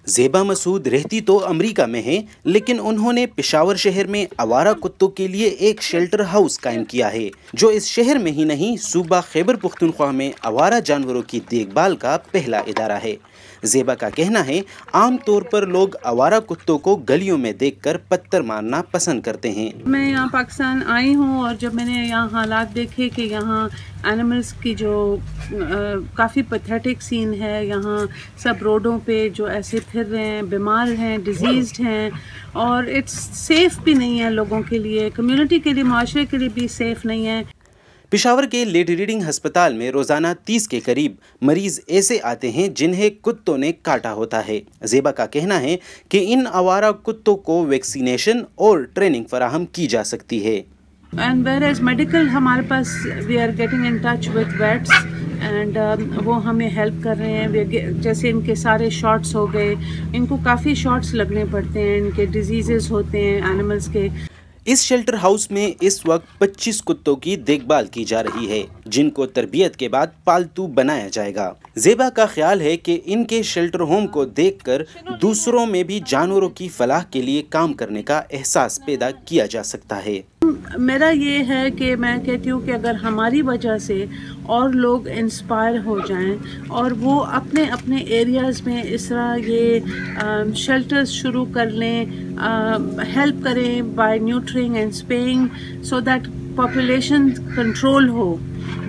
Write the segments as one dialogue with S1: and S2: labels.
S1: زیبا مسعود رہتی تو امریکہ میں ہیں، لیکن انہوں نے پشاور شہر میں آوارہ کتوں کے لیے ایک شیلٹر ہاؤس قائم کیا ہے، جو اس شہر میں ہی نہیں صوبہ خیبر پختونخوا میں آوارہ جانوروں کی دیکھ بھال کا پہلا ادارہ ہے۔ زیبا کا کہنا ہے عام طور پر لوگ آوارہ کتوں کو گلیوں میں دیکھ کر پتھر مارنا پسند کرتے ہیں۔
S2: میں یہاں پاکستان آئی ہوں اور جب میں نے یہاں حالات دیکھے کہ یہاں اینیملز کی جو کافی پیتھیٹک سین ہے، یہاں سب روڈوں پہ جو ایسے پھر رہے ہیں، بیمار ہیں، ڈیزیزڈ ہیں، اور اٹس سیف بھی نہیں ہے لوگوں کے لیے، کمیونٹی کے لیے، معاشرے کے لیے بھی سیف نہیں ہے۔
S1: پشاور کے لیڈی ریڈنگ ہسپتال میں روزانہ 30 کے قریب مریض ایسے آتے ہیں جنہیں کتوں نے کاٹا ہوتا ہے۔ زیبا کا کہنا ہے کہ ان آوارہ کتوں کو ویکسینیشن اور ٹریننگ فراہم کی جا سکتی ہے۔
S2: اینڈ ویئر ایز میڈیکل ہمارے پاس we are getting in touch with vets and وہ ہمیں ہیلپ کر رہے ہیں، جیسے ان کے سارے شاٹس ہو گئے، ان کو کافی شاٹس لگنے پڑتے ہیں، ان کے ڈیزیزز ہوتے ہیں اینیملز کے۔
S1: اس شیلٹر ہاؤس میں اس وقت 25 کتوں کی دیکھ بھال کی جا رہی ہے، جن کو تربیت کے بعد پالتو بنایا جائے گا۔ زیبا کا خیال ہے کہ ان کے شیلٹر ہوم کو دیکھ کر دوسروں میں بھی جانوروں کی فلاح کے لیے کام کرنے کا احساس پیدا کیا جا سکتا ہے۔
S2: میرا یہ ہے کہ میں کہتی ہوں کہ اگر ہماری وجہ سے اور لوگ انسپائر ہو جائیں اور وہ اپنے اپنے ایریاز میں اس طرح یہ شیلٹرز شروع کر لیں، ہیلپ کریں by neutering and spaying so that population control ہو،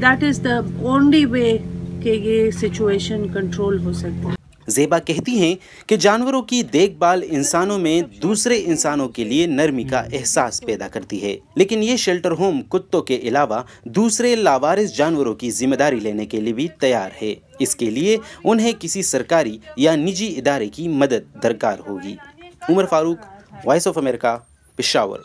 S2: that is the only way کہ یہ سچویشن کنٹرول ہو سکتی ہے۔
S1: زیبا کہتی ہیں کہ جانوروں کی دیکھ بھال انسانوں میں دوسرے انسانوں کے لیے نرمی کا احساس پیدا کرتی ہے، لیکن یہ شیلٹر ہوم کتوں کے علاوہ دوسرے لاوارث جانوروں کی ذمہ داری لینے کے لیے بھی تیار ہے۔ اس کے لیے انہیں کسی سرکاری یا نجی ادارے کی مدد درکار ہوگی۔ عمر فاروق، وائس آف امریکہ، پشاور۔